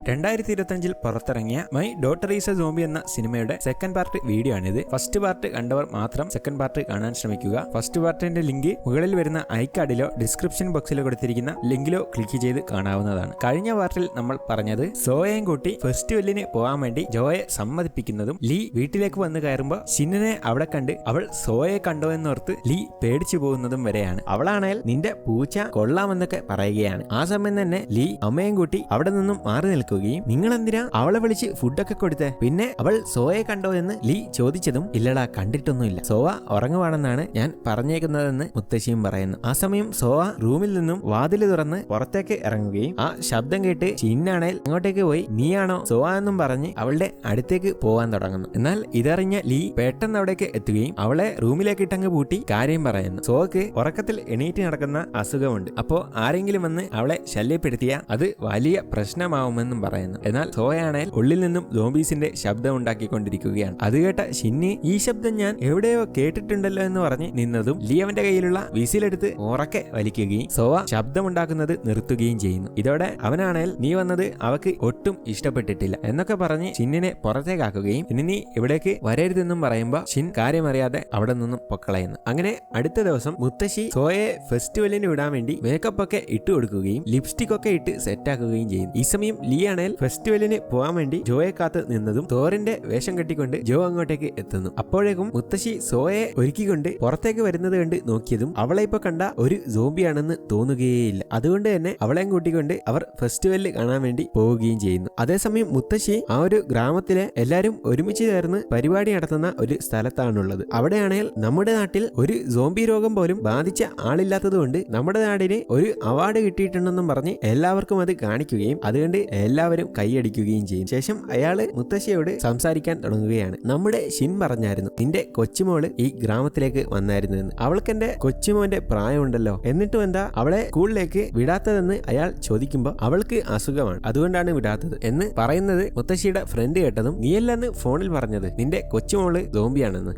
2025 പുറത്തിറങ്ങിയ my daughter is A zombie എന്ന സിനിമയുടെ സെക്കൻഡ് പാർട്ട് വീഡിയോ ആണിത്. ഫസ്റ്റ് പാർട്ട് കണ്ടവർ മാത്രം സെക്കൻഡ് പാർട്ട് കാണാൻ ശ്രമിക്കുക. ഫസ്റ്റ് പാർട്ടിന്റെ ലിങ്ക് മുകളിൽ വരുന്ന ഐക്കാർഡിലോ ഡിസ്ക്രിപ്ഷൻ ബോക്സിലോ കൊടുത്തിരിക്കുന്ന ലിങ്കിലോ ക്ലിക്ക് ചെയ്ത് കാണാവുന്നതാണ്. കഴിഞ്ഞ പാർട്ടിൽ നമ്മൾ പറഞ്ഞത് സോയയും കൂട്ടി ഫെസ്റ്റിവലിന് പോകാൻ വേണ്ടി ജോയെ സമ്മതിപ്പിക്കുന്നതും ലീ വീട്ടിലേക്ക് വന്ന് കയറുമ്പോൾ ഷിന്നിനെ അവിടെ കണ്ട് അവൾ സോയെ കണ്ടോ എന്നോർത്ത് ലീ പേടിച്ചു പോകുന്നതും വരെയാണ്. അവളാണെങ്കിൽ നിന്റെ പൂച്ച കൊള്ളാമെന്നൊക്കെ പറയുകയാണ്. ആ സമയം തന്നെ ലീ അമ്മയും കൂട്ടി അവിടെ നിന്നും മാറി നിൽക്കുകയും നിങ്ങൾ എന്തിനാ അവളെ വിളിച്ച് ഫുഡൊക്കെ കൊടുത്തേ, പിന്നെ അവൾ സോയെ കണ്ടോ എന്ന് ലീ ചോദിച്ചതും ഇല്ലടാ കണ്ടിട്ടൊന്നുമില്ല, സോവ ഉറങ്ങുവാണെന്നാണ് ഞാൻ പറഞ്ഞേക്കുന്നതെന്ന് മുത്തശ്ശിയും പറയുന്നു. ആ സമയം സോവ റൂമിൽ നിന്നും വാതില് തുറന്ന് പുറത്തേക്ക് ഇറങ്ങുകയും ആ ശബ്ദം കേട്ട് ചിന്നാണേൽ അങ്ങോട്ടേക്ക് പോയി നീയാണോ സോവ എന്നും പറഞ്ഞ് അവളുടെ അടുത്തേക്ക് പോവാൻ തുടങ്ങുന്നു. എന്നാൽ ഇതറിഞ്ഞ ലീ പെട്ടെന്ന് അവിടേക്ക് എത്തുകയും അവളെ റൂമിലേക്ക് ഇട്ടങ്ങ് പൂട്ടി കാര്യം പറയുന്നു. സോവക്ക് ഉറക്കത്തിൽ എണീറ്റ് നടക്കുന്ന അസുഖമുണ്ട്, അപ്പോ ആരെങ്കിലും വന്ന് അവളെ ശല്യപ്പെടുത്തിയ അത് വലിയ പ്രശ്നമാവുമെന്നും പറയുന്നു. എന്നാൽ സോയാണേൽ ഉള്ളിൽ നിന്നും സോംബീസിന്റെ ശബ്ദം ഉണ്ടാക്കിക്കൊണ്ടിരിക്കുകയാണ്. അത് കേട്ട ഷിന്നി ഈ ശബ്ദം ഞാൻ എവിടെയോ കേട്ടിട്ടുണ്ടല്ലോ എന്ന് പറഞ്ഞ് നിന്നതും ലീ അവന്റെ കയ്യിലുള്ള വിസിലെടുത്ത് ഉറക്കെ വലിക്കുകയും സോവ ശബ്ദമുണ്ടാക്കുന്നത് നിർത്തുകയും ചെയ്യുന്നു. ഇതോടെ അവനാണേൽ നീ വന്നത് അവക്ക് ഒട്ടും ഇഷ്ടപ്പെട്ടിട്ടില്ല എന്നൊക്കെ പറഞ്ഞ് ഷിന്നിനെ പുറത്തേക്കാക്കുകയും ഇനി നീ ഇവിടേക്ക് വരരുതെന്നും പറയുമ്പോ ഷിൻ കാര്യമറിയാതെ അവിടെ നിന്നും പൊക്കളയുന്നു. അങ്ങനെ അടുത്ത ദിവസം മുത്തശ്ശി സോയയെ ഫെസ്റ്റിവലിന് വിടാൻ വേണ്ടി മേക്കപ്പ് ഒക്കെ ഇട്ട് കൊടുക്കുകയും ലിപ്സ്റ്റിക് ഒക്കെ ഇട്ട് സെറ്റാക്കുകയും ചെയ്യുന്നു. ഈ സമയം ലീ ആണേൽ ഫെസ്റ്റിവലിന് പോകാൻ വേണ്ടി ജോയെ കാത്ത് നിന്നതും തോറിന്റെ വേഷം കെട്ടിക്കൊണ്ട് ജോ അങ്ങോട്ടേക്ക് എത്തുന്നു. അപ്പോഴേക്കും മുത്തശ്ശി സോയെ ഒരുക്കിക്കൊണ്ട് പുറത്തേക്ക് വരുന്നത് കണ്ട് നോക്കിയതും അവളെ ഇപ്പൊ കണ്ട ഒരു സോംബിയാണെന്ന് തോന്നുകയേയില്ല. അതുകൊണ്ട് തന്നെ അവളെയും കൂട്ടിക്കൊണ്ട് അവർ ഫെസ്റ്റിവലിൽ കാണാൻ വേണ്ടി പോവുകയും ചെയ്യുന്നു. അതേസമയം മുത്തശ്ശി ആ ഒരു ഗ്രാമത്തിലെ എല്ലാരും ഒരുമിച്ച് ചേർന്ന് പരിപാടി നടത്തുന്ന ഒരു സ്ഥലത്താണുള്ളത്. അവിടെയാണെങ്കിൽ നമ്മുടെ നാട്ടിൽ ഒരു സോംബി രോഗം പോലും ബാധിച്ച ആളില്ലാത്തത് കൊണ്ട് നമ്മുടെ നാടിന് ഒരു അവാർഡ് കിട്ടിയിട്ടുണ്ടെന്നും പറഞ്ഞ് എല്ലാവർക്കും അത് കാണിക്കുകയും അതുകൊണ്ട് എല്ലാവരും കൈയടിക്കുകയും ചെയ്യും. ശേഷം അയാള് മുത്തശ്ശിയോട് സംസാരിക്കാൻ തുടങ്ങുകയാണ്. നമ്മുടെ ഷിൻ പറഞ്ഞായിരുന്നു നിന്റെ കൊച്ചുമോള് ഈ ഗ്രാമത്തിലേക്ക് വന്നായിരുന്നു എന്ന്. അവൾക്ക് എന്റെ കൊച്ചുമോന്റെ പ്രായമുണ്ടല്ലോ, എന്നിട്ടും എന്താ അവളെ സ്കൂളിലേക്ക് വിടാത്തതെന്ന് അയാൾ ചോദിക്കുമ്പോൾ അവൾക്ക് അസുഖമാണ് അതുകൊണ്ടാണ് വിടാത്തത് എന്ന് പറയുന്നത് മുത്തശ്ശിയുടെ ഫ്രണ്ട് കേട്ടതും നീയല്ലെന്ന് ഫോണിൽ പറഞ്ഞത് നിന്റെ കൊച്ചുമോള് സോംബിയാണെന്ന്.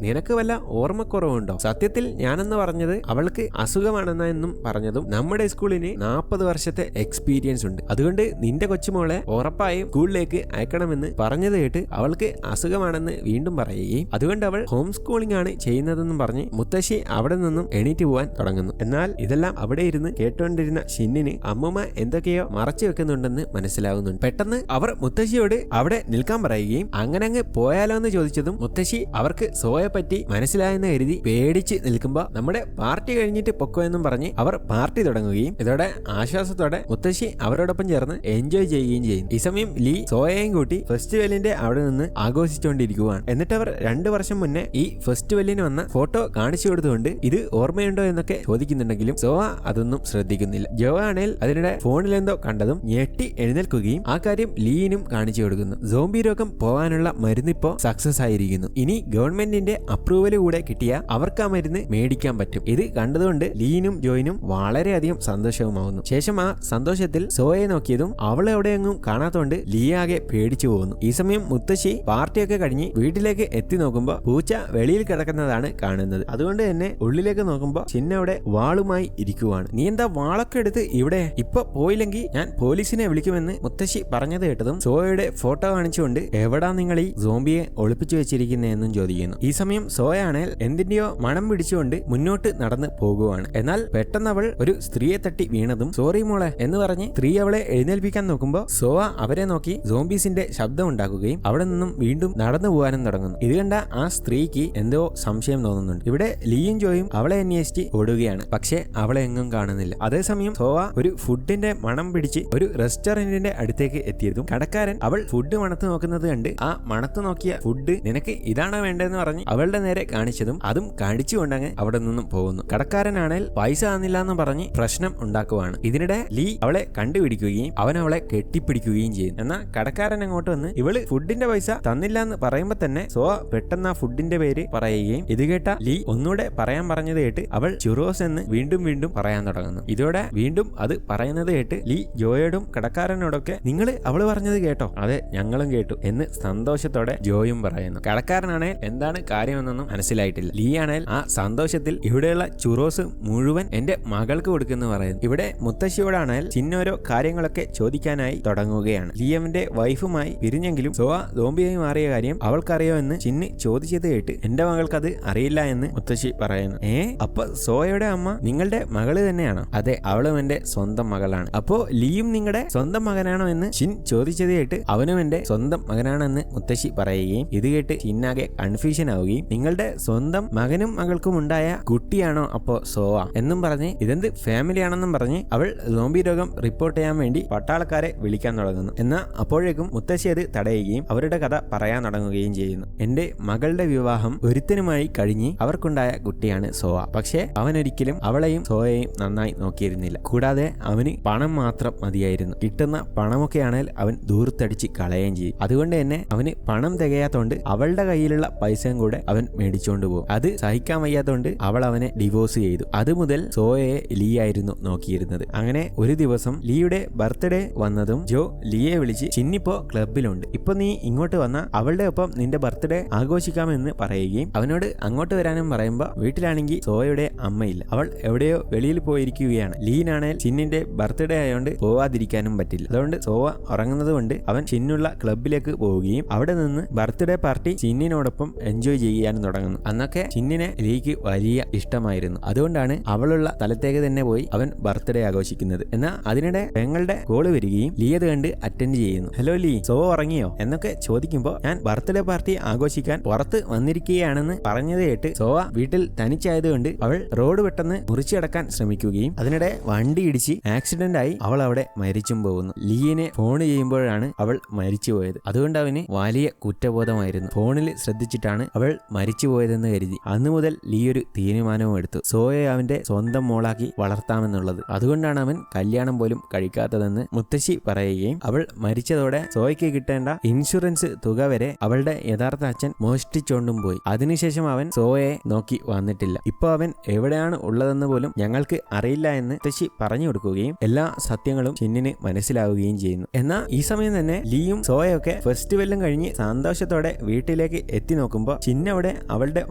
നിനക്ക് വല്ല ഓർമ്മക്കുറവുണ്ടോ? സത്യത്തിൽ ഞാനെന്ന് പറഞ്ഞത് അവൾക്ക് അസുഖമാണെന്നും പറഞ്ഞതും നമ്മുടെ സ്കൂളിന് 40 വർഷത്തെ എക്സ്പീരിയൻസ് ഉണ്ട്, അതുകൊണ്ട് നിന്റെ കൊച്ചുമോളെ ഉറപ്പായും സ്കൂളിലേക്ക് അയക്കണമെന്ന് പറഞ്ഞത് കേട്ട് അവൾക്ക് അസുഖമാണെന്ന് വീണ്ടും പറയുകയും അതുകൊണ്ട് അവൾ ഹോം സ്കൂളിംഗ് ആണ് ചെയ്യുന്നതെന്നും പറഞ്ഞ് മുത്തശ്ശി അവിടെ നിന്നും എണീറ്റ് പോവാൻ തുടങ്ങുന്നു. എന്നാൽ ഇതെല്ലാം അവിടെ ഇരുന്ന് കേട്ടുകൊണ്ടിരുന്ന ഷിന്നിന് അമ്മൂമ്മ എന്തൊക്കെയോ മറച്ചു വെക്കുന്നുണ്ടെന്ന് മനസ്സിലാവുന്നുണ്ട്. പെട്ടെന്ന് അവർ മുത്തശ്ശിയോട് അവിടെ നിൽക്കാൻ പറയുകയും അങ്ങനെ അങ്ങ് പോയാലോ എന്ന് ചോദിച്ചതും മുത്തശ്ശി അവർക്ക് സോയെ പറ്റി മനസ്സിലായെന്ന് കരുതി പേടിച്ച് നിൽക്കുമ്പോൾ നമ്മുടെ പാർട്ടി കഴിഞ്ഞിട്ട് പൊക്കോ എന്നും പറഞ്ഞ് അവർ പാർട്ടി തുടങ്ങുകയും ഇതോടെ ആശ്വാസത്തോടെ മുത്തശ്ശി അവരോടൊപ്പം ചേർന്ന് എൻജോയ് ചെയ്യുകയും ചെയ്യും. ഈ സമയം ലീ സോയയും കൂട്ടി ഫെസ്റ്റിവലിന്റെ അവിടെ നിന്ന് ആഘോഷിച്ചുകൊണ്ടിരിക്കുകയാണ്. എന്നിട്ട് അവർ 2 വർഷം മുന്നേ ഈ ഫെസ്റ്റിവലിന് വന്ന ഫോട്ടോ കാണിച്ചു കൊടുത്തുകൊണ്ട് ഇത് ഓർമ്മയുണ്ടോ എന്നൊക്കെ ചോദിക്കുന്നുണ്ടെങ്കിലും സോവ അതൊന്നും ശ്രദ്ധിക്കുന്നില്ല. ജോ ആണേൽ അതിനിടെ ഫോണിലെന്തോ കണ്ടതും ഞെട്ടി എഴുന്നേൽക്കുകയും ആ കാര്യം ലീനും കാണിച്ചു കൊടുക്കുന്നു. സോംബി രോഗം പോകാനുള്ള മരുന്നിപ്പോ സക്സസ് ആയിരിക്കുന്നു, ഇനി ഗവൺമെന്റിന്റെ അപ്രൂവൽ കൂടെ കിട്ടിയ അവർക്ക് ആ മരുന്ന് മേടിക്കാൻ പറ്റും. ഇത് കണ്ടതുകൊണ്ട് ലീനും ജോയിനും വളരെയധികം സന്തോഷവുമാവുന്നു. ശേഷം ആ സന്തോഷത്തിൽ സോയെ നോക്കിയതും അവളെ എവിടെയെങ്ങും കാണാത്തോണ്ട് ലീ ആകെ പേടിച്ചു പോകുന്നു. ഈ സമയം മുത്തശ്ശി പാർട്ടിയൊക്കെ കഴിഞ്ഞ് വീട്ടിലേക്ക് എത്തി നോക്കുമ്പോ പൂച്ച വെളിയിൽ കിടക്കുന്നതാണ് കാണുന്നത്. അതുകൊണ്ട് തന്നെ ഉള്ളിലേക്ക് നോക്കുമ്പോ ചിന്നവിടെ വാളുമായി ഇരിക്കുവാണ്. നീ എന്താ വാളൊക്കെ എടുത്ത് ഇവിടെ? ഇപ്പൊ പോയില്ലെങ്കിൽ ഞാൻ പോലീസിനെ വിളിക്കുമെന്ന് മുത്തശ്ശി പറഞ്ഞത് കേട്ടതും സോയയുടെ ഫോട്ടോ കാണിച്ചുകൊണ്ട് എവിടാ നിങ്ങൾ ഈ സോംബിയെ ഒളിപ്പിച്ചു വെച്ചിരിക്കുന്നതെന്നും ചോദിക്കുന്നു. ഈ സമയം സോയാണേൽ എന്തിന്റെയോ മണം പിടിച്ചുകൊണ്ട് മുന്നോട്ട് നടന്ന് പോകുവാണ്. എന്നാൽ പെട്ടെന്ന് അവൾ ഒരു സ്ത്രീയെ തട്ടി വീണതും സോറി മോളെ എന്ന് പറഞ്ഞ് സ്ത്രീ അവളെ എഴുന്നേൽപ്പിക്കാൻ നോക്കുമ്പോ സോവ അവരെ നോക്കി സോംബീസിന്റെ ശബ്ദം ഉണ്ടാക്കുകയും അവിടെ നിന്നും വീണ്ടും നടന്നു പോകാനും തുടങ്ങുന്നു. ഇത് കണ്ട ആ സ്ത്രീക്ക് എന്തോ സംശയം തോന്നുന്നുണ്ട്. ഇവിടെ ലീയും ജോയും അവളെ അന്വേഷിച്ച് ഓടുകയാണ്, പക്ഷെ അവളെ എങ്ങും കാണുന്നില്ല. അതേസമയം സോവ ഒരു ഫുഡിന്റെ മണം പിടിച്ച് ഒരു റെസ്റ്റോറന്റിന്റെ അടുത്തേക്ക് എത്തിയതും കടക്കാരൻ അവൾ ഫുഡ് മണത്ത് നോക്കുന്നത് കണ്ട് ആ മണത്ത് നോക്കിയ ഫുഡ് നിനക്ക് ഇതാണോ വേണ്ടതെന്ന് പറഞ്ഞ് അവളുടെ നേരെ കാണിച്ചതും അതും കടിച്ചുകൊണ്ടങ്ങ് അവിടെ നിന്നും പോകുന്നു. കടക്കാരനാണെങ്കിൽ പൈസ തന്നില്ല എന്ന് പറഞ്ഞ് പ്രശ്നം ഉണ്ടാക്കുവാണ്. ഇതിനിടെ ലീ അവളെ കണ്ടുപിടിക്കുകയും അവൻ അവളെ കെട്ടിപ്പിടിക്കുകയും ചെയ്യുന്നു. എന്നാൽ കടക്കാരൻ അങ്ങോട്ട് വന്ന് ഇവള് ഫുഡിന്റെ പൈസ തന്നില്ല എന്ന് പറയുമ്പോ തന്നെ സോവ പെട്ടെന്ന് ആ ഫുഡിന്റെ പേര് പറയുകയും ഇത് കേട്ട ലീ ഒന്നുകൂടെ പറയാൻ പറഞ്ഞത് കേട്ട് അവൾ ചുറോസ് എന്ന് വീണ്ടും വീണ്ടും പറയാൻ തുടങ്ങുന്നു. ഇതോടെ വീണ്ടും അത് പറയുന്നത് കേട്ട് ലീ ജോയോടും കടക്കാരനോടൊക്കെ നിങ്ങൾ അവള് പറഞ്ഞത് കേട്ടോ? അതെ ഞങ്ങളും കേട്ടു എന്ന് സന്തോഷത്തോടെ ജോയും പറയുന്നു. കടക്കാരനാണേൽ എന്താണ് കാര്യമെന്നൊന്നും മനസ്സിലായിട്ടില്ല. ലീ ആണേൽ ആ സന്തോഷത്തിൽ ഇവിടെയുള്ള ചുറോസ് മുഴുവൻ എന്റെ മകൾക്ക് കൊടുക്കുന്നു പറയുന്നു. ഇവിടെ മുത്തശ്ശിയോടാണേൽ ചിന്നോരോ കാര്യങ്ങളൊക്കെ ചോദിക്കാനായി സോംബിയായി തുടങ്ങുകയാണ്. ലിയമിന്റെ വൈഫുമായി പിരിഞ്ഞെങ്കിലും സോവ സോംബിയായി മാറിയ കാര്യം അവൾക്കറിയോ എന്ന് ചിന്ന് ചോദിച്ചത് കേട്ട് എന്റെ മകൾക്കത് അറിയില്ല എന്ന് മുത്തശ്ശി പറയുന്നു. അപ്പൊ സോയയുടെ അമ്മ നിങ്ങളുടെ മകള് തന്നെയാണോ? അതെ, അവളും എന്റെ സ്വന്തം മകളാണ്. അപ്പോ ലിയും നിങ്ങളുടെ സ്വന്തം മകനാണോ എന്ന് ഷിൻ ചോദിച്ചത് കേട്ട് അവനും എന്റെ സ്വന്തം മകനാണെന്ന് മുത്തശ്ശി പറയുകയും ഇത് കേട്ട് ഷിന്നാകെ കൺഫ്യൂഷൻ ആവുകയും നിങ്ങളുടെ സ്വന്തം മകനും മകൾക്കും ഉണ്ടായ കുട്ടിയാണോ അപ്പോ സോവ എന്നും പറഞ്ഞ് ഇതെന്ത് ഫാമിലി ആണെന്നും പറഞ്ഞ് അവൾ സോംബി രോഗം റിപ്പോർട്ട് ചെയ്യാൻ വേണ്ടി പട്ടാളക്കാരെ വിളിക്കാൻ തുടങ്ങുന്നു. എന്നാൽ അപ്പോഴേക്കും മുത്തശ്ശി അത് തടയുകയും അവരുടെ കഥ പറയാൻ തുടങ്ങുകയും ചെയ്യുന്നു. എന്റെ മകളുടെ വിവാഹം ഒരുത്തനുമായി കഴിഞ്ഞ് അവർക്കുണ്ടായ കുട്ടിയാണ് സോവ. പക്ഷേ അവനൊരിക്കലും അവളെയും സോയയെയും നന്നായി നോക്കിയിരുന്നില്ല. കൂടാതെ അവന് പണം മാത്രം മതിയായിരുന്നു. കിട്ടുന്ന പണമൊക്കെയാണെങ്കിൽ അവൻ ദൂരത്തടിച്ച് കളയുകയും ചെയ്യും. അതുകൊണ്ട് തന്നെ അവന് പണം തികയാത്തോണ്ട് അവളുടെ കയ്യിലുള്ള പൈസയും കൂടെ അവൻ മേടിച്ചുകൊണ്ട് പോകും. അത് സഹിക്കാൻ വയ്യാത്തോണ്ട് അവൾ അവനെ ഡിവോഴ്സ് ചെയ്തു. അതുമുതൽ സോയയെ ലീ ആയിരുന്നു നോക്കിയിരുന്നത്. അങ്ങനെ ഒരു ദിവസം ലീയുടെ ബർത്ത്ഡേ വന്നതും ജോ ലീയെ വിളിച്ച് ചിന്നിപ്പോ ക്ലബിലുണ്ട്, ഇപ്പൊ നീ ഇങ്ങോട്ട് വന്ന അവളുടെ ഒപ്പം നിന്റെ ബർത്ത്ഡേ ആഘോഷിക്കാമെന്ന് പറയുകയും അവനോട് അങ്ങോട്ട് വരാനും പറയുമ്പോ വീട്ടിലാണെങ്കിൽ സോയയുടെ അമ്മയില്ല, അവൾ എവിടെയോ വെളിയിൽ പോയിരിക്കുകയാണ്. ലീനാണെങ്കിൽ ചിന്നിന്റെ ബർത്ത്ഡേ ആയതുകൊണ്ട് പോവാതിരിക്കാനും പറ്റില്ല. അതുകൊണ്ട് സോവ ഉറങ്ങുന്നത് കൊണ്ട് അവൻ ചിന്നുള്ള ക്ലബിലേക്ക് പോവുകയും അവിടെ നിന്ന് ബർത്ത്ഡേ പാർട്ടി ചിന്നിനോടൊപ്പം എൻജോയ് ചെയ്യാനും തുടങ്ങുന്നു. അന്നൊക്കെ ചിന്നിനെ ലീക്ക് വലിയ ഇഷ്ടമായിരുന്നു. അതുകൊണ്ടാണ് അവളുള്ള സ്ഥലത്തേക്ക് തന്നെ പോയി അവൻ ബർത്ത്ഡേ ആഘോഷിക്കുന്നത്. എന്നാൽ അതിനിടെ പെങ്ങളുടെ കോള് വരികയും ലീ അത് കണ്ട് അറ്റൻഡ് ചെയ്യുന്നു. ഹലോ ലീ, സോവ ഉറങ്ങിയോ എന്നൊക്കെ ചോദിക്കുമ്പോൾ ഞാൻ ബർത്ത്ഡേ പാർട്ടി ആഘോഷിക്കാൻ പുറത്ത് വന്നിരിക്കുകയാണെന്ന് പറഞ്ഞത് കേട്ട് സോവ വീട്ടിൽ തനിച്ചായതുകൊണ്ട് അവൾ റോഡ് പെട്ടെന്ന് മുറിച്ചടക്കാൻ ശ്രമിക്കുകയും അതിനിടെ വണ്ടി ഇടിച്ച് ആക്സിഡന്റ് ആയി അവൾ അവിടെ മരിച്ചും പോകുന്നു. ലീയിനെ ഫോൺ ചെയ്യുമ്പോഴാണ് അവൾ മരിച്ചുപോയത്. അതുകൊണ്ട് അവന് വലിയ കുറ്റബോധമായിരുന്നു. ഫോണിൽ ശ്രദ്ധിച്ചിട്ടാണ് അവൾ മരിച്ചുപോയതെന്ന് കരുതി. അന്നു മുതൽ ലീ ഒരു തീരുമാനവും എടുത്തു, സോയെ അവന്റെ സ്വന്തം മോളാക്കി വളർത്താമെന്നുള്ളത്. അതുകൊണ്ടാണ് അവൻ കല്യാണം പോലും കഴിക്കാത്തതെന്ന് മുത്തശ്ശി പറയുകയും അവൾ മരിച്ചതോടെ സോയ്ക്ക് കിട്ടേണ്ട ഇൻഷുറൻസ് തുക വരെ അവളുടെ യഥാർത്ഥ അച്ഛൻ മോഷ്ടിച്ചോണ്ടും പോയി. അതിനുശേഷം അവൻ സോയെ നോക്കി വന്നിട്ടില്ല. ഇപ്പൊ അവൻ എവിടെയാണ് ഉള്ളതെന്ന് പോലും ഞങ്ങൾക്ക് അറിയില്ല എന്ന് മുത്തശ്ശി പറഞ്ഞു കൊടുക്കുകയും എല്ലാ സത്യങ്ങളും ചിന്നിന് മനസ്സിലാവുകയും ചെയ്യുന്നു. എന്നാൽ ഈ സമയം തന്നെ ലീയും സോയൊക്കെ ഫെസ്റ്റിവലും കഴിഞ്ഞ് സന്തോഷത്തോടെ വീട്ടിലേക്ക് എത്തി നോക്കുമ്പോൾ ചിന്നവിടെ അവളുടെ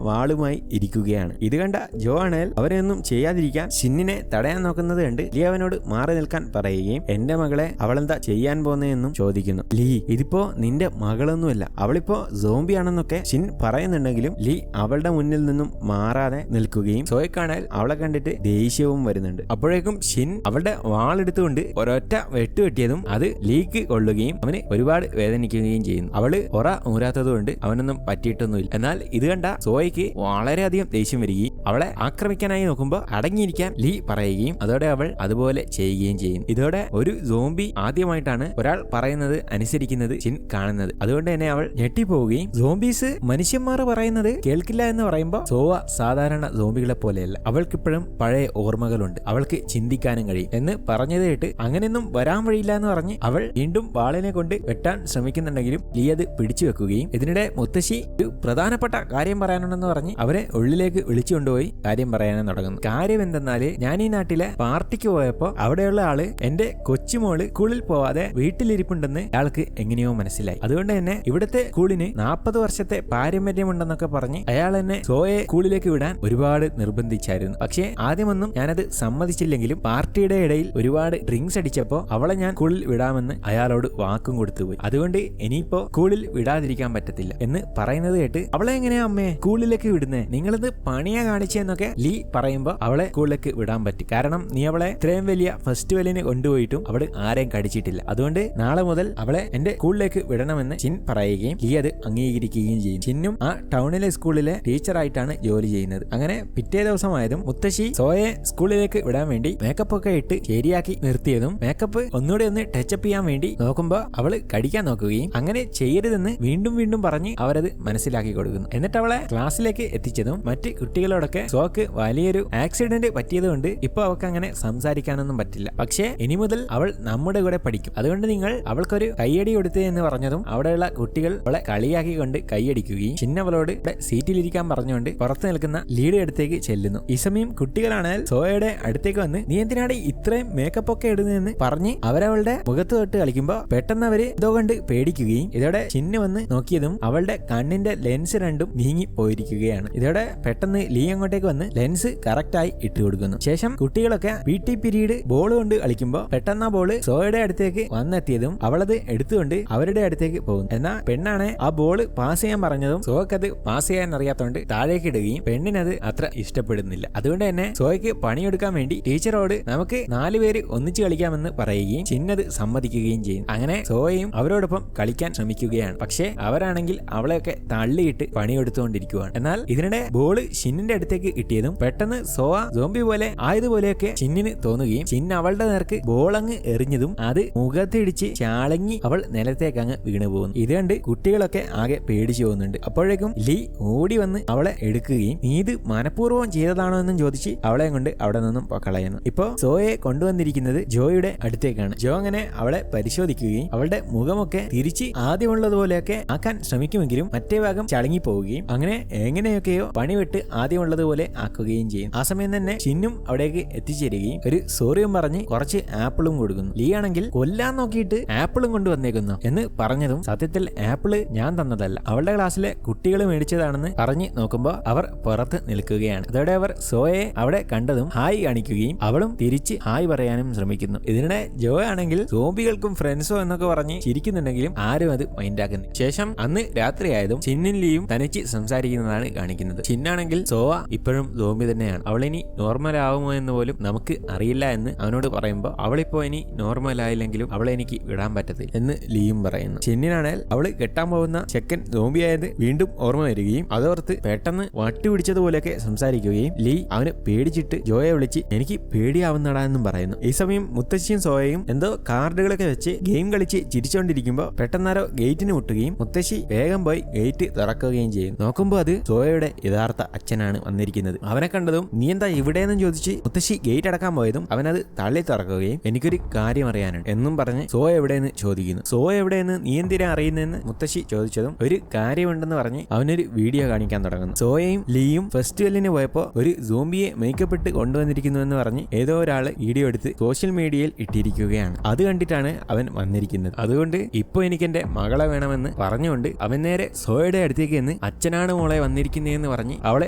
വാളുമായി ഇരിക്കുകയാണ്. ഇത് കണ്ട ജോ ആണേൽ അവരെയൊന്നും ചെയ്യാതിരിക്കാൻ ചിന്നിനെ തടയാൻ നോക്കുന്നത് കണ്ട് ലീ അവനോട് മാറി നിൽക്കാൻ പറയുകയും എന്റെ മകളെ അവളെന്താ ചെയ്യാൻ പോകുന്നതെന്നും ചോദിക്കുന്നു. ലീ, ഇതിപ്പോ നിന്റെ മകളൊന്നുമല്ല, അവളിപ്പോ സോംബി ആണെന്നൊക്കെ ചിൻ പറയുന്നുണ്ടെങ്കിലും ലീ അവളുടെ മുന്നിൽ നിന്നും മാറാതെ നിൽക്കുകയും സോയ്ക്കാണേൽ അവളെ കണ്ടിട്ട് ദേഷ്യവും വരുന്നുണ്ട്. അപ്പോഴേക്കും ഷിൻ അവളുടെ വാളെടുത്തുകൊണ്ട് ഒരൊറ്റ വെട്ടുവെട്ടിയതും അത് ലീക്ക് കൊള്ളുകയും അവന് ഒരുപാട് വേദനിക്കുകയും ചെയ്യുന്നു. അവള് ഒറ ഊരാത്തതുകൊണ്ട് അവനൊന്നും പറ്റിയിട്ടൊന്നുമില്ല. എന്നാൽ ഇത് കണ്ട സോയ്ക്ക് വളരെയധികം ദേഷ്യം വരികയും അവളെ ആക്രമിക്കാനായി നോക്കുമ്പോൾ അടങ്ങിയിരിക്കാൻ ലീ പറയുകയും അതോടെ അവൾ അതുപോലെ ചെയ്യുകയും ചെയ്യുന്നു. ഇതോടെ ഒരു സോംബി ആദ്യമായിട്ടാണ് ഒരാൾ പറയുന്നത് അനുസരിക്കുന്നത് ഷിൻ കാണുന്നത്. അതുകൊണ്ട് തന്നെ അവൾ ഞെട്ടിപ്പോവുകയും സോംബീസ് മനുഷ്യന്മാർ പറയുന്നത് കേൾക്കില്ല എന്ന് പറയുമ്പോൾ സോവ സാധാരണ സോംബികളെ പോലെയല്ല, അവൾക്കിപ്പോഴും പഴയ ഓർമ്മകളുണ്ട്, അവൾക്ക് ചിന്തിക്കാനും കഴിയും എന്ന് പറഞ്ഞത് കേട്ട് അങ്ങനെയൊന്നും വരാൻ വഴിയില്ല എന്ന് പറഞ്ഞ് അവൾ വീണ്ടും വാളിനെ കൊണ്ട് വെട്ടാൻ ശ്രമിക്കുന്നുണ്ടെങ്കിലും ലീ അത് പിടിച്ചു വെക്കുകയും ഇതിനിടെ മുത്തശ്ശി ഒരു പ്രധാനപ്പെട്ട കാര്യം പറയാനുണ്ടെന്ന് പറഞ്ഞ് അവരെ ഉള്ളിലേക്ക് വിളിച്ചു കൊണ്ടുപോയി കാര്യം പറയാനും തുടങ്ങുന്നു. കാര്യം എന്തെന്നാല് ഞാൻ ഈ നാട്ടിലെ പാർട്ടിക്ക് പോയപ്പോ അവിടെയുള്ള ആള് എന്റെ കൊച്ചുമോള് സ്കൂളിൽ പോവാതെ വീട്ടിലിരിപ്പുണ്ടെന്ന് അയാൾക്ക് എങ്ങനെയോ മനസ്സിലായി. അതുകൊണ്ട് തന്നെ ഇവിടുത്തെ സ്കൂളിന് 40 വർഷത്തെ പാരമ്പര്യമുണ്ടെന്നൊക്കെ പറഞ്ഞ് അയാൾ എന്നെ സോയെ സ്കൂളിലേക്ക് വിടാൻ ഒരുപാട് നിർബന്ധിച്ചായിരുന്നു. പക്ഷേ ആദ്യമൊന്നും ഞാനത് സമ്മതിച്ചില്ലെങ്കിലും പാർട്ടിയുടെ ഇടയിൽ ഒരുപാട് ഡ്രിങ്ക്സ് അടിച്ചപ്പോ അവളെ ഞാൻ സ്കൂളിൽ വിടാമെന്ന് അയാളോട് വാക്കും കൊടുത്തുപോയി. അതുകൊണ്ട് ഇനിയിപ്പോ സ്കൂളിൽ വിടാതിരിക്കാൻ പറ്റത്തില്ല എന്ന് പറയുന്നത് കേട്ട് അവളെ എങ്ങനെയാ അമ്മേ സ്കൂളിലേക്ക് വിടുന്നേ, നിങ്ങളിത് പണിയാ കാണിച്ചെന്നൊക്കെ ലീ പറയുമ്പോ അവളെ സ്കൂളിലേക്ക് വിടാൻ പറ്റും. കാരണം നീ അവളെ ഇത്രയും വലിയ ഫെസ്റ്റിവലിന് കൊണ്ടുപോയിട്ടും അവള് ആരെയും കടിച്ചിട്ടില്ല. അതുകൊണ്ട് നാളെ മുതൽ അവളെ എന്റെ സ്കൂളിലേക്ക് വിടണമെന്ന് ചിൻ പറയുകയും ലീ അത് അംഗീകരിക്കുകയും ചെയ്യും. ചിന്നും ആ ടൗണിലെ സ്കൂളിലെ ടീച്ചറായിട്ടാണ് ജോലി ചെയ്യുന്നത്. അങ്ങനെ പിറ്റേ ദിവസമായതും മുത്തശ്ശി സോയെ സ്കൂളിലേക്ക് വിടാൻ വേണ്ടി മേക്കപ്പ് ഒക്കെ ഇട്ട് ശരിയാക്കി നിർത്തിയതും മേക്കപ്പ് ഒന്നുകൂടെ ഒന്ന് ടച്ചപ്പ് ചെയ്യാൻ വേണ്ടി നോക്കുമ്പോ അവള് കടിക്കാൻ നോക്കുകയും അങ്ങനെ ചെയ്യരുതെന്ന് വീണ്ടും വീണ്ടും പറഞ്ഞ് അവരത് മനസ്സിലാക്കി കൊടുക്കുന്നു. എന്നിട്ട് അവളെ ക്ലാസ്സിലേക്ക് എത്തിച്ചതും മറ്റ് കുട്ടികളോടൊക്കെ സോക്ക് വലിയൊരു ആക്സിഡന്റ് പറ്റിയതുകൊണ്ട് ഇപ്പൊ അവൾക്ക് അങ്ങനെ സംസാരിക്കാനൊന്നും പറ്റില്ല. പക്ഷേ ഇനി മുതൽ അവൾ നമ്മുടെ കൂടെ പഠിക്കും, അതുകൊണ്ട് നിങ്ങൾ അവൾക്കൊരു കൈയടി കൊടുത്തേ എന്ന് പറഞ്ഞതും അവിടെയുള്ള കുട്ടികൾ അവളെ കളിയാക്കിക്കൊണ്ട് കൈയടിക്കുകയും ചിന്നവളോട് സീറ്റിലിരിക്കാൻ പറഞ്ഞുകൊണ്ട് പുറത്തു നിൽക്കുന്ന ലീയുടെ അടുത്തേക്ക് ചെല്ലുന്നു. ഈ സമയം കുട്ടികളാണെങ്കിൽ സോയയുടെ അടുത്തേക്ക് വന്ന് നീ എന്തിനാണ് ഇത്രയും മേക്കപ്പ് ഒക്കെ ഇടുന്നതെന്ന് പറഞ്ഞ് അവരവളുടെ മുഖത്ത് തൊട്ട് കളിക്കുമ്പോ പെട്ടെന്ന് അവര് ഇതോ കണ്ട് പേടിക്കുകയും ഇതോടെ ചിന്ന വന്ന് നോക്കിയതും അവളുടെ കണ്ണിന്റെ ലെൻസ് രണ്ടും നീങ്ങി പോയിരിക്കുകയാണ്. ഇതോടെ പെട്ടെന്ന് ലീ അങ്ങോട്ടേക്ക് വന്ന് ലെൻസ് കറക്റ്റ് ആയി ഇട്ട് കൊടുക്കുന്നു. ശേഷം കുട്ടികളൊക്കെ PT പീരീഡ് ബോൾ കൊണ്ട് കളിക്കുമ്പോ പെട്ടെന്ന് ആ ബോള് സോയയുടെ അടുത്തേക്ക് വന്നെത്തിയതും അവളത് എടുത്തുകൊണ്ട് അവരുടെ അടുത്തേക്ക് പോകുന്നു. എന്നാൽ പെണ്ണാണ് ആ ബോള് പാസ് ചെയ്യാൻ പറഞ്ഞതും സോയ്ക്കത് പാസ് ചെയ്യാൻ അറിയാത്തതുകൊണ്ട് താഴേക്ക് ഇടുകയും പെണ്ണിനത് അത്ര ഇഷ്ടപ്പെടുന്നില്ല. അതുകൊണ്ട് തന്നെ സോയ്ക്ക് പണിയെടുക്കാൻ വേണ്ടി ടീച്ചറോട് നമുക്ക് 4 പേര് ഒന്നിച്ച് കളിക്കാമെന്ന് പറയുകയും ചിന്നത് സമ്മതിക്കുകയും ചെയ്യും. അങ്ങനെ സോയയും അവരോടൊപ്പം കളിക്കാൻ ശ്രമിക്കുകയാണ്. പക്ഷേ അവരാണെങ്കിൽ അവളെയൊക്കെ തള്ളിയിട്ട് പണിയെടുത്തുകൊണ്ടിരിക്കുകയാണ്. എന്നാൽ ഇതിനിടെ ബോള് ഷിന്നിന്റെ അടുത്തേക്ക് കിട്ടിയതും പെട്ടെന്ന് സോയ സോംബി പോലെ ആയതുപോലെയൊക്കെ ചിന്നിന് തോന്നുകയും ചിൻ അവളുടെ നേർക്ക് ബോളങ്ങ് എറിഞ്ഞതും അത് മുഖത്തിടിച്ച് ചാളങ്ങി അവൾ നിലത്തേക്ക് അങ്ങ് വീണു പോകുന്നു. ഇത് കണ്ട് കുട്ടികളൊക്കെ ആകെ പേടിച്ചു പോകുന്നുണ്ട്. അപ്പോഴേക്കും ലീ ഓടി വന്ന് അവളെ എടുക്കുകയും നീ ഇത് മനഃപൂർവ്വം ചെയ്തതാണോ എന്നും ചോദിച്ച് അവളെ കൊണ്ട് അവിടെ നിന്നും കളയുന്നു. ഇപ്പോ സോയെ കൊണ്ടുവന്നിരിക്കുന്നത് ജോയുടെ അടുത്തേക്കാണ്. ജോ അങ്ങനെ അവളെ പരിശോധിക്കുകയും അവളുടെ മുഖമൊക്കെ തിരിച്ച് ആദ്യമുള്ളതുപോലെയൊക്കെ ആക്കാൻ ശ്രമിക്കുമെങ്കിലും മറ്റേ ഭാഗം ചളങ്ങി പോവുകയും അങ്ങനെ എങ്ങനെയൊക്കെയോ പണിവിട്ട് ആദ്യമുള്ളതുപോലെ ആക്കുകയും ചെയ്യും. ആ സമയം തന്നെ ചിന്നും അവിടേക്ക് എത്തിച്ചേരുകയും ഒരു സോറിയും പറഞ്ഞ് കുറച്ച് ആപ്പിളും കൊടുക്കുന്നു. ലീ ആണെങ്കിൽ കൊല്ലാൻ നോക്കിയിട്ട് ആപ്പിളും കൊണ്ടുവന്നേക്കുന്നു എന്ന് പറഞ്ഞതും സത്യത്തിൽ ആപ്പിള് ഞാൻ തന്നതല്ല, അവളുടെ ക്ലാസ്സിലെ കുട്ടികൾ മേടിച്ചതാണെന്ന് പറഞ്ഞ് നോക്കുമ്പോൾ അവർ പുറത്ത് നിൽക്കുകയാണ്. അതോടെ അവർ സോയെ അവിടെ കണ്ടതും ഹായ് കാണിക്കുകയും അവളും തിരിച്ച് ഹായ് പറയാനും ശ്രമിക്കുന്നു. ഇതിനിടെ ജോ ആണെങ്കിൽ സോംബികൾക്കും ഫ്രണ്ട്സോ എന്നൊക്കെ പറഞ്ഞ് ചിരിക്കുന്നുണ്ടെങ്കിലും ആരും അത് മൈൻഡാക്കുന്നു. ശേഷം അന്ന് രാത്രിയായതും ചിന്നും ലീയും തനിച്ച് സംസാരിക്കുന്നതാണ് കാണിക്കുന്നത്. ചിന്നാണെങ്കിൽ സോവ ഇപ്പോഴും സോംബി തന്നെയാണ്, അവളിനി നോർമൽ ആവുമോ എന്ന് പോലും നമുക്ക് അറിയില്ല എന്ന് അവനോട് പറയുമ്പോൾ അവളിപ്പോ ഇനി നോർമൽ ആയില്ലെങ്കിലും അവളെ എനിക്ക് വിടാൻ പറ്റത്തില്ല എന്ന് ലീയും പറയുന്നു. ചിന്നിനാണെങ്കിൽ അവള് കെട്ടാൻ പോകുന്ന ചെക്കൻ സോംബി ആയത് വീണ്ടും ഓർമ്മ വരികയും അതോർത്ത് പെട്ടെന്ന് വട്ടി പിടിച്ചതുപോലെയൊക്കെ സംസാരിക്കുകയും ലീ അവന് പേടിച്ചിട്ട് ജോയെ വിളിച്ച് എനിക്ക് പേടിയാവുന്നടാ എന്നും പറയുന്നു. ഈ സമയം മുത്തശ്ശിയും സോയയും എന്തോ കാർഡുകളൊക്കെ വെച്ച് ഗെയിം കളിച്ച് ചിരിച്ചോണ്ടിരിക്കുമ്പോൾ പെട്ടെന്നാരോ ഗേറ്റിന് മുട്ടുകയും മുത്തശ്ശി വേഗം പോയി ഗേറ്റ് തുറക്കുകയും ചെയ്യും. നോക്കുമ്പോൾ അത് സോയയുടെ യഥാർത്ഥ അച്ഛനാണ് വന്നിരിക്കുന്നത്. അവനെ കണ്ടതും നീ എന്താ ഇവിടെയെന്നും ചോദിച്ച് മുത്തശ്ശി ഗേറ്റ് അടക്കാൻ പോയതും അവനത് തള്ളി തുറക്കുകയും എനിക്കൊരു കാര്യം അറിയാനുണ്ട് എന്നും പറഞ്ഞ് സോയ എവിടെയെന്ന് ചോദിക്കുന്നു. സോയ എവിടെയെന്ന് നീ എന്തിനാ അറിയുന്നതെന്ന് മുത്തശ്ശി ചോദിച്ചതും ഒരു കാര്യമുണ്ടെന്ന് പറഞ്ഞ് അവനൊരു വീഡിയോ കാണിക്കാൻ തുടങ്ങുന്നു. സോയയും ലീയും ഫെസ്റ്റിവലിന് പോയപ്പോൾ ഒരു സോംബിയെ മേക്കപ്പ് ഇട്ട് കൊണ്ടുവന്നിരിക്കുന്നു എന്ന് പറഞ്ഞ് ഏതോ ഒരാള് വീഡിയോ എടുത്ത് സോഷ്യൽ മീഡിയയിൽ ഇട്ടിരിക്കുകയാണ്. അത് കണ്ടിട്ടാണ് അവൻ വന്നിരിക്കുന്നത്. അതുകൊണ്ട് ഇപ്പൊ എനിക്ക് എന്റെ മകളെ വേണമെന്ന് പറഞ്ഞുകൊണ്ട് അവൻ നേരെ സോയയുടെ അടുത്തേക്ക് എന്ന് അച്ഛനാണ് മോളെ വന്നിരിക്കുന്നതെന്ന് പറഞ്ഞ് അവളെ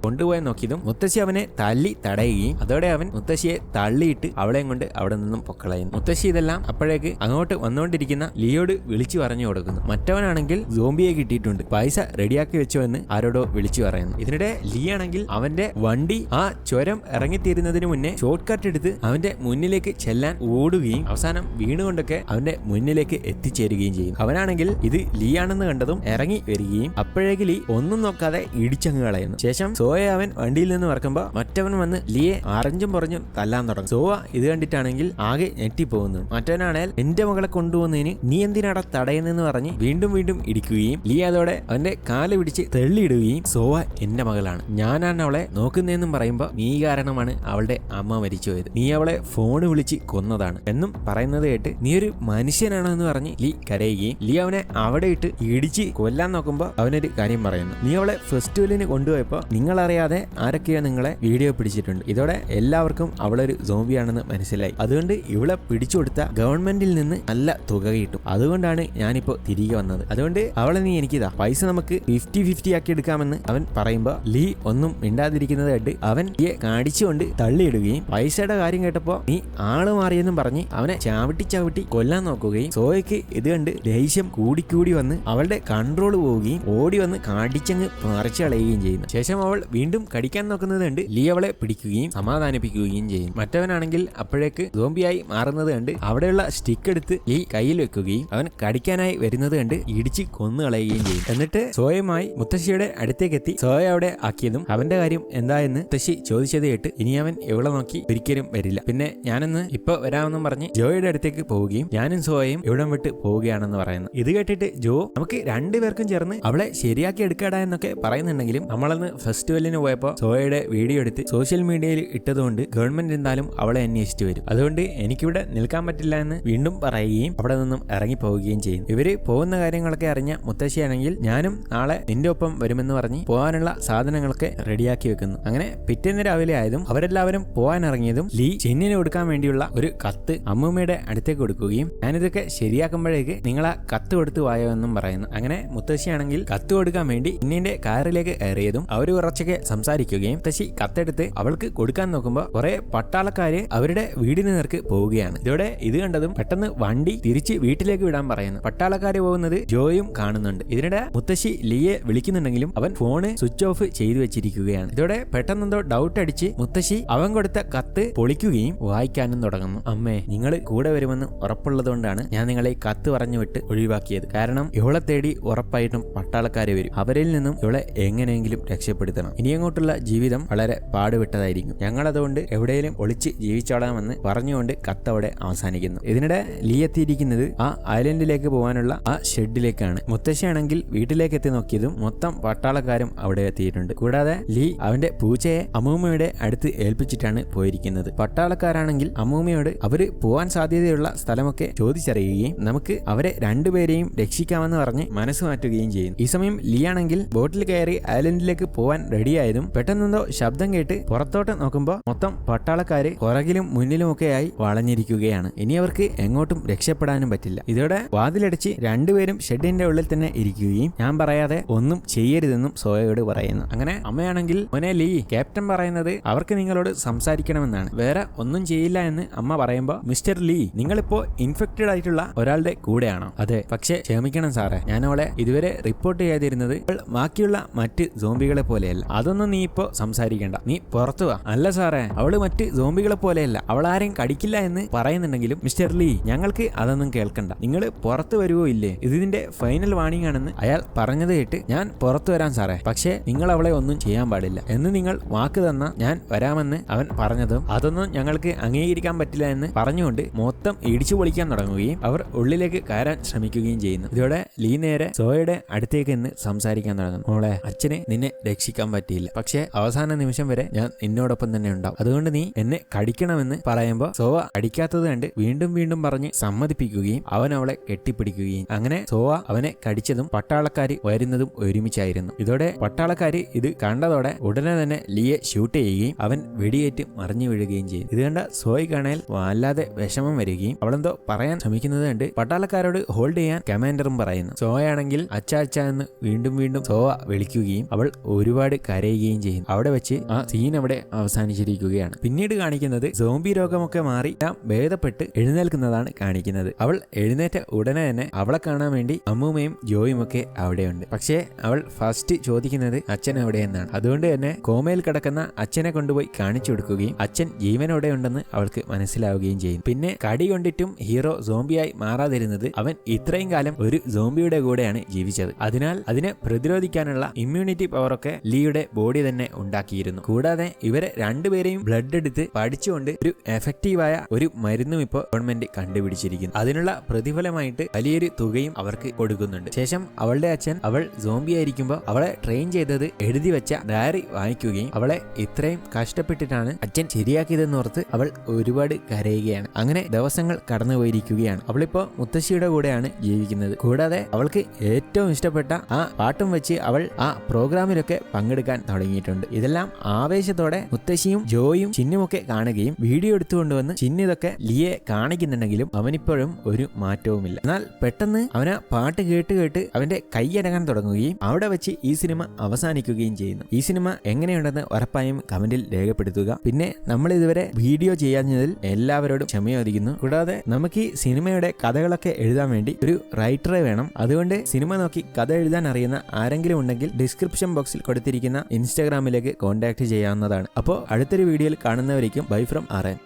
കൊണ്ടുപോയി നോക്കിയതും മുത്തശ്ശി അവനെ തല്ലി തടയുകയും അതോടെ അവൻ മുത്തശ്ശിയെ തള്ളിയിട്ട് അവളെയും കൊണ്ട് അവിടെ നിന്നും പൊക്കളയുന്നു. മുത്തശ്ശി ഇതെല്ലാം അപ്പോഴേക്ക് അങ്ങോട്ട് വന്നുകൊണ്ടിരിക്കുന്ന ലിയോട് വിളിച്ചു പറഞ്ഞു കൊടുക്കുന്നു. മറ്റവനാണെങ്കിൽ സോംബിയെ കിട്ടിയിട്ടുണ്ട്, പൈസ റെഡിയാക്കി വെച്ചോ എന്ന് ആരോടോ വിളിച്ചു പറയുന്നു. ഇതിനിടെ ലീ ആണെങ്കിൽ അവന്റെ വണ്ടി ആ ചുരം ഇറങ്ങിത്തീരുന്നതിന് മുന്നേ ഷോർട്ട് കട്ട് എടുത്ത് അവന്റെ മുന്നിലേക്ക് ചെല്ലാൻ ഓടുകയും അവസാനം വീണുകൊണ്ടൊക്കെ അവന്റെ മുന്നിലേക്ക് എത്തിച്ചേരുകയും ചെയ്യും. അവനാണെങ്കിൽ ഇത് ലീ ആണെന്ന് കണ്ടതും ഇറങ്ങി വരികയും അപ്പോഴേക്ക് ലീ ഒന്നും നോക്കാതെ ഇടിച്ചങ്ങ് കളയുന്നു. ശേഷം സോയ അവൻ വണ്ടിയിൽ നിന്ന് ഇറക്കുമ്പോൾ മറ്റവൻ വന്ന് ലീയെ അറഞ്ചും പുറഞ്ഞും തല്ലാൻ തുടങ്ങും. സോയ ഇത് കണ്ടിട്ടാണെങ്കിൽ ആകെ ഞെട്ടിപ്പോകുന്നു. മറ്റവനാണെങ്കിൽ എന്റെ മകളെ കൊണ്ടുപോകുന്നതിന് നീ എന്തിനാടാ തടയുന്നെന്ന് പറഞ്ഞ് വീണ്ടും വീണ്ടും ഇടിക്കുകയും ലീ അതോടെ അവന്റെ കാല് പിടിച്ച് തള്ളിയിടുകയും സോയ എന്റെ മകളാണ്, ഞാനാണ് അവളെ നോക്കുന്നതെന്നും പറയുമ്പോൾ നീ കാരണമാണ് അവളുടെ അമ്മ മരിച്ചുപോയത്, നീ അവളെ ഫോണ് വിളിച്ച് കൊന്നതാണ് എന്നും പറയുന്നത് കേട്ട് നീ ഒരു മനുഷ്യനാണോ എന്ന് പറഞ്ഞ് ലീ കരയുകയും ലീ അവനെ അവിടെ ഇട്ട് ഇടിച്ച് കൊല്ലാൻ നോക്കുമ്പോൾ അവനൊരു കാര്യം പറയുന്നു. നീ അവളെ ഫെസ്റ്റിവലിന് കൊണ്ടുപോയപ്പോൾ നിങ്ങളറിയാതെ ആരൊക്കെയോ നിങ്ങളെ വീഡിയോ പിടിച്ചിട്ടുണ്ട്, ഇതോടെ എല്ലാവർക്കും അവളൊരു സോംബിയാണെന്ന് മനസ്സിലായി, അതുകൊണ്ട് ഇവളെ പിടിച്ചു കൊടുത്ത ഗവൺമെന്റിൽ നിന്ന് നല്ല തുക കിട്ടും, അതുകൊണ്ടാണ് ഞാനിപ്പോ തിരികെ വന്നത്, അതുകൊണ്ട് അവളെ നീ എനിക്കിതാ, പൈസ നമുക്ക് 50-50 ആക്കി എടുക്കാമെന്ന് അവൻ പറയുമ്പോൾ ലീ ഒന്നും മിണ്ടാതിരിക്കുന്നത് കേട്ട് അവൻ ലീയെ കാണിച്ചുകൊണ്ട് തള്ളിയിടുകയും പൈസയുടെ കാര്യം കേട്ടപ്പോ നീ ആള് മാറിയെന്നും പറഞ്ഞ് അവനെ ചവിട്ടി കൊല്ലാൻ നോക്കുകയും സോയയ്ക്ക് ഇത് കണ്ട് ദേഷ്യം കൂടിക്കൂടി വന്ന് അവളുടെ കൺട്രോൾ പോവുകയും ഓടി വന്ന് കാടിച്ചങ്ങ് മറിച്ച് കളയുകയും ചെയ്യുന്നു. ശേഷം അവൾ വീണ്ടും കടിക്കാൻ നോക്കുന്നത് കണ്ട് ലീ അവളെ പിടിക്കുകയും സമാധാനിപ്പിക്കുകയും ചെയ്യും. മറ്റവനാണെങ്കിൽ അപ്പോഴേക്ക് സോംബിയായി മാറുന്നത് കണ്ട് അവിടെയുള്ള സ്റ്റിക്ക് എടുത്ത് ലീ കയ്യിൽ വെക്കുകയും അവൻ കടിക്കാനായി വരുന്നത് കണ്ട് ഇടിച്ച് കൊന്നു കളയുകയും ചെയ്യും. എന്നിട്ട് സോയയുമായി മുത്തശ്ശിയുടെ അടുത്തേക്ക് എത്തി സോയ അവിടെ ആക്കിയതും അവന്റെ കാര്യം എന്താ എന്ന് മുത്തശ്ശി ചോദിച്ചത് കേട്ട് ഇനി അവൻ എവിടെ നോക്കി ഒരിക്കലും വരില്ല, പിന്നെ ഞാനൊന്ന് ഇപ്പൊ വരാമെന്നും പറഞ്ഞ് ജോയുടെ അടുത്തേക്ക് പോവുകയും ഞാനും സോയയും ഇവിടം വിട്ട് പോവുകയാണെന്ന് പറയുന്നു. ഇത് കേട്ടിട്ട് ജോ നമുക്ക് രണ്ടുപേർക്കും ചേർന്ന് അവളെ ശരിയാക്കി എടുക്കടാ എന്നൊക്കെ പറയുന്നുണ്ടെങ്കിലും നമ്മളന്ന് ഫെസ്റ്റിവലിന് പോയപ്പോൾ സോയയുടെ വീഡിയോ എടുത്ത് സോഷ്യൽ മീഡിയയിൽ ഇട്ടതുകൊണ്ട് ഗവൺമെന്റ് എന്തായാലും അവളെ അന്വേഷിച്ചു വരും, അതുകൊണ്ട് എനിക്കിവിടെ നിൽക്കാൻ പറ്റില്ല എന്ന് വീണ്ടും പറയുകയും അവിടെ നിന്നും ഇറങ്ങി പോവുകയും ചെയ്യും. ഇവര് പോകുന്ന കാര്യങ്ങളൊക്കെ അറിഞ്ഞ മുത്തശ്ശിയാണെങ്കിൽ ഞാനും നാളെ നിന്റെ ഒപ്പം വരുമെന്ന് പറഞ്ഞ് പോകാനുള്ള സാധനങ്ങളൊക്കെ റെഡിയാക്കി വെക്കുന്നു. അങ്ങനെ പിറ്റേന്ന് രാവിലെ ആയതും അവരെല്ലാവരും പോകാൻ ഇറങ്ങിയതും ലീ ചിന്നിന് കൊടുക്കാൻ വേണ്ടിയുള്ള ഒരു കത്ത് അമ്മൂമ്മയുടെ അടുത്തേക്ക് കൊടുക്കുകയും ഞാനിതൊക്കെ ശരിയാക്കുമ്പോഴേക്ക് നിങ്ങൾ ആ കത്ത് കൊടുത്തു വായോ എന്നും പറയുന്നു. അങ്ങനെ മുത്തശ്ശിയാണെങ്കിൽ കത്ത് കൊടുക്കാൻ വേണ്ടി ചിന്നിന്റെ കാറിലേക്ക് കയറിയതും അവർ കുറച്ചൊക്കെ സംസാരിക്കുകയും മുത്തശ്ശി കത്തെടുത്ത് അവൾക്ക് കൊടുക്കാൻ നോക്കുമ്പോൾ കുറെ പട്ടാളക്കാര് അവരുടെ വീടിന് നേർക്ക് പോവുകയാണ്. ഇതോടെ ഇത് കണ്ടതും പറയുന്നതും പെട്ടെന്ന് വണ്ടി തിരിച്ച് വീട്ടിലേക്ക് വിടാൻ പറയുന്നു. പട്ടാളക്കാര് പോകുന്നത് ജോയും കാണുന്നുണ്ട്. ഇതിനിടെ മുത്തശ്ശി ലീയെ വിളിക്കുന്നുണ്ടെങ്കിലും അവൻ ഫോണ് സ്വിച്ച് ഓഫ് ചെയ്തു വെച്ചിരിക്കുകയാണ്. ഇതോടെ പെട്ടെന്നെന്തോ ഡൗട്ട് അടിച്ച് മുത്തശ്ശി അവൻ കൊടുത്ത കത്ത് പൊളിക്കുകയും വായിക്കാനും തുടങ്ങുന്നു. അമ്മേ, നിങ്ങൾ കൂടെ വരുമെന്ന് ഉറപ്പുള്ളതുകൊണ്ടാണ് ഞാൻ നിങ്ങളെ കത്ത് പറഞ്ഞു വിട്ട് ഒഴിവാക്കിയത്. കാരണം ഇവളെ തേടി ഉറപ്പായിട്ടും പട്ടാളക്കാരെ വരും. അവരിൽ നിന്നും ഇവളെ എങ്ങനെയെങ്കിലും രക്ഷപ്പെടുത്തണം. ഇനിയങ്ങോട്ടുള്ള ജീവിതം വളരെ പാടുപെട്ടതായിരിക്കും. ഞങ്ങളതുകൊണ്ട് എവിടെയെങ്കിലും ഒളിച്ച് ജീവിച്ചോളാമെന്ന് പറഞ്ഞുകൊണ്ട് കത്ത് അവിടെ അവസാനിക്കുന്നു. ഇതിനിടെ ലീ എത്തിയിരിക്കുന്നത് ആ ഐലൻഡിലേക്ക് പോകാനുള്ള ആ ഷെഡിലേക്കാണ്. മുത്തശ്ശിയാണെങ്കിൽ വീട്ടിലേക്ക് എത്തി നോക്കിയതും മൊത്തം പട്ടാളക്കാരും അവിടെ എത്തിയിട്ടുണ്ട്. കൂടാതെ ലീ അവന്റെ പൂച്ചയെ അമ്മൂമ്മയുടെ അടുത്ത് ഏൽപ്പിച്ചിട്ടാണ് പോയിരിക്കുന്നത്. പട്ടാളക്കാരാണെങ്കിൽ അമ്മൂമ്മയോട് അവര് പോവാൻ സാധ്യതയുള്ള സ്ഥലമൊക്കെ ചോദിച്ചറിയുകയും നമുക്ക് അവരെ രണ്ടുപേരെയും രക്ഷിക്കാമെന്ന് പറഞ്ഞ് മനസ്സ് മാറ്റുകയും ചെയ്യും. ഈ സമയം ലീ ആണെങ്കിൽ ബോട്ടിൽ കയറി ഐലൻഡിലേക്ക് പോവാൻ റെഡിയായതും പെട്ടെന്നെന്തോ ശബ്ദം കേട്ട് പുറത്തോട്ട് നോക്കുമ്പോൾ മൊത്തം പട്ടാളക്കാര് പുറകിലും മുന്നിലുമൊക്കെയായി വളഞ്ഞിരിക്കുകയാണ്. ഇനി അവർക്ക് എങ്ങോട്ടും രക്ഷപ്പെടാനും പറ്റില്ല. ഇതോടെ വാതിലടിച്ച് രണ്ടുപേരും ഷെഡിന്റെ ഉള്ളിൽ തന്നെ ഇരിക്കുകയും ഞാൻ പറയാതെ ഒന്നും ചെയ്യരുതെന്നും സോയയോട് പറയുന്നു. അങ്ങനെ അമ്മയാണെങ്കിൽ മോനെ ലീ, ക്യാപ്റ്റൻ പറയുന്നത് അവർക്ക് നിങ്ങളോട് സംസാരിക്കണമെന്നാണ്, വേറെ ഒന്നും ചെയ്യില്ല എന്ന് അമ്മ പറയുമ്പോൾ മിസ്റ്റർ ലീ, നിങ്ങളിപ്പോ ഇൻഫെക്റ്റഡ് ആയിട്ടുള്ള ഒരാളുടെ കൂടെയാണോ? അതെ, പക്ഷെ ക്ഷമിക്കണം സാറേ, ഞാൻ അവളെ ഇതുവരെ റിപ്പോർട്ട് ചെയ്തിരുന്നത് ബാക്കിയുള്ള മറ്റ് സോംബികളെ പോലെയല്ല. അതൊന്നും നീ ഇപ്പോ സംസാരിക്കേണ്ട, നീ പുറത്തു വാ. അല്ല സാറേ, അവള് മറ്റ് സോംബികളെ പോലെയല്ല, അവൾ ആരെയും കടിക്കില്ല എന്ന് പറയുന്നുണ്ടെങ്കിലും മിസ്റ്റർ ലീ, ഞങ്ങൾക്ക് അതൊന്നും കേൾക്കണ്ട. നിങ്ങൾ പുറത്തു വരുവോ ഇല്ലേ? ഇതിന്റെ ഫൈനൽ വാണിംഗ് ആണെന്ന് അയാൾ പറഞ്ഞത് കേട്ട് ഞാൻ പുറത്തു വരാം സാറേ, പക്ഷേ നിങ്ങൾ അവളെ ഒന്നും ചെയ്യാൻ പാടില്ല എന്ന് നിങ്ങൾ വാക്ക് തന്ന ഞാൻ വരാമെന്ന് അവൻ പറഞ്ഞതും അതൊന്നും ഞങ്ങൾക്ക് അംഗീകരിക്കാൻ പറ്റില്ല എന്ന് പറഞ്ഞുകൊണ്ട് മൊത്തം ഇടിച്ചു പൊളിക്കാൻ തുടങ്ങുകയും അവർ ഉള്ളിലേക്ക് കയറാൻ ശ്രമിക്കുകയും ചെയ്യുന്നു. ഇതോടെ ലീ നേരെ സോയയുടെ അടുത്തേക്ക് നിന്ന് സംസാരിക്കാൻ തുടങ്ങുന്നു. മോളെ, അച്ഛന് നിന്നെ രക്ഷിക്കാൻ പറ്റിയില്ല, പക്ഷേ അവസാന നിമിഷം വരെ ഞാൻ നിന്നോടൊപ്പം തന്നെ ഉണ്ടാവും. അതുകൊണ്ട് നീ എന്നെ കടിക്കണമെന്ന് പറയുമ്പോൾ സോവ അടിക്കാത്തത് കണ്ട് വീണ്ടും വീണ്ടും പറഞ്ഞ് സമ്മതിപ്പിക്കുകയും അവൻ അവളെ കെട്ടിപ്പിടിക്കുകയും അങ്ങനെ സോവ അവനെ കടിച്ചതും പട്ടാളക്കാര് വരുന്നതും ഒരുമിച്ചായിരുന്നു. ഇതോടെ പട്ടാളക്കാര് ഇത് കണ്ടതോടെ ഉടനെ തന്നെ ലീയെ ഷൂട്ട് ചെയ്യുകയും അവൻ വെടിയേറ്റ് മറിഞ്ഞു വീഴുകയും ചെയ്യും. ഇത് കണ്ട സോയ് കാണാൻ വല്ലാതെ വിഷമം വരികയും അവളെന്തോ പറയാൻ ശ്രമിക്കുന്നത് കണ്ട് പട്ടാളക്കാരോട് ഹോൾഡ് ചെയ്യാൻ കമാൻഡറും പറയുന്നു. സോയാണെങ്കിൽ അച്ഛ അച്ഛ എന്ന് വീണ്ടും വീണ്ടും സോവ വിളിക്കുകയും അവൾ ഒരുപാട് കരയുകയും ചെയ്യും. അവിടെ വെച്ച് ആ സീൻ അവിടെ അവസാനിച്ചിരിക്കുകയാണ്. പിന്നീട് കാണിക്കുന്നത് സോംബി രോഗമൊക്കെ മാറി എല്ലാം ഭേദപ്പെട്ട് എഴുന്നേൽക്കുന്നതാണ് കാണിക്കുന്നത്. അവൾ എഴുന്നേറ്റ ഉടനെ തന്നെ അവളെ കാണാൻ വേണ്ടി അമ്മൂമ്മയും ജോയും ഒക്കെ അവിടെയുണ്ട്. പക്ഷേ അവൾ ഫസ്റ്റ് ചോദിക്കുന്നത് അച്ഛൻ എവിടെയെന്നാണ്. അതുകൊണ്ട് തന്നെ കോമയിൽ കിടക്കുന്ന അച്ഛനെ കൊണ്ടുപോയി കാണിച്ചു കൊടുക്കുകയും അച്ഛൻ ജീവനോടെ ഉണ്ടെന്ന് അവൾക്ക് മനസ്സിലാവുകയും ചെയ്യും. പിന്നെ കടി കൊണ്ടിട്ടും ഹീറോ സോംബിയായി മാറാതിരുന്നത് അവൻ ഇത്രയും കാലം ഒരു സോംബിയുടെ കൂടെയാണ് ജീവിച്ചത്. അതിനാൽ അതിനെ പ്രതിരോധിക്കാനുള്ള ഇമ്മ്യൂണിറ്റി പവറൊക്കെ ലീയുടെ ബോഡി തന്നെ ഉണ്ടാക്കിയിരുന്നു. കൂടാതെ ഇവരെ രണ്ടുപേരെയും ബ്ലഡ് എടുത്ത് പഠിച്ചുകൊണ്ട് ഒരു എഫക്റ്റീവായ ഒരു മരുന്നും ഇപ്പോൾ ഗവൺമെന്റ് കണ്ടുപിടിച്ചിരിക്കുന്നു. അതിനുള്ള പ്രതിഫലമായിട്ട് വലിയൊരു തുകയും അവർക്ക് കൊടുക്കുന്നുണ്ട്. ശേഷം അവളുടെ അച്ഛൻ അവൾ സോംബി ആയിരിക്കുമ്പോൾ അവളെ ട്രെയിൻ ചെയ്തത് എഴുതി വെച്ച ഡയറി വായിക്കുകയും അവളെ ഇത്രയും കഷ്ടപ്പെട്ടിട്ടാണ് അച്ഛൻ ശരിയാക്കിയതെന്നോർത്ത് അവൾ ഒരുപാട് കരയുകയാണ്. അങ്ങനെ ദിവസങ്ങൾ കടന്നുപോയിരിക്കുകയാണ്. അവളിപ്പോ മുത്തശ്ശിയുടെ കൂടെയാണ് ജീവിക്കുന്നത്. കൂടാതെ അവൾക്ക് ഏറ്റവും ഇഷ്ടപ്പെട്ട ആ പാട്ടും വെച്ച് അവൾ ആ പ്രോഗ്രാമിലൊക്കെ പങ്കെടുക്കാൻ തുടങ്ങിയിട്ടുണ്ട്. ഇതെല്ലാം ആവേശത്തോടെ മുത്തശ്ശിയും ജോയും ചിന്നുമൊക്കെ കാണുകയും വീഡിയോ എടുത്തുകൊണ്ടുവന്ന് ചിന്നു ഇതൊക്കെ ലീയെ കാണിക്കുന്നുണ്ടെങ്കിലും അവനിപ്പോഴും ഒരു മാറ്റവുമില്ല. എന്നാൽ പെട്ടെന്ന് അവന് പാട്ട് കേട്ട് കേട്ട് അവന്റെ കൈയടങ്ങാൻ തുടങ്ങുകയും അവിടെ വെച്ച് ഈ സിനിമ അവസാനിക്കുകയും ചെയ്യുന്നു. ഈ സിനിമ എങ്ങനെയുണ്ടെന്ന് ഉറപ്പായും കമന്റിൽ രേഖപ്പെടുത്തുക. പിന്നെ നമ്മൾ ഇതുവരെ വീഡിയോ ചെയ്യാഞ്ഞതിൽ എല്ലാവരോടും ക്ഷമയോദിക്കുന്നു. കൂടാതെ നമുക്ക് ഈ സിനിമയുടെ കഥകളൊക്കെ എഴുതാൻ വേണ്ടി ഒരു റൈറ്ററെ വേണം. അതുകൊണ്ട് സിനിമ നോക്കി കഥ എഴുതാൻ അറിയുന്ന ആരെങ്കിലും ഉണ്ടെങ്കിൽ ഡിസ്ക്രിപ്ഷൻ ബോക്സിൽ കൊടുത്തിരിക്കുന്ന ഇൻസ്റ്റാഗ്രാമിലേക്ക് കോൺടാക്ട് ചെയ്യാവുന്നതാണ്. അപ്പോൾ അടുത്തൊരു വീഡിയോയിൽ കാണുന്നവരേക്കും ബൈ ഫ്രം ആർ എൻ.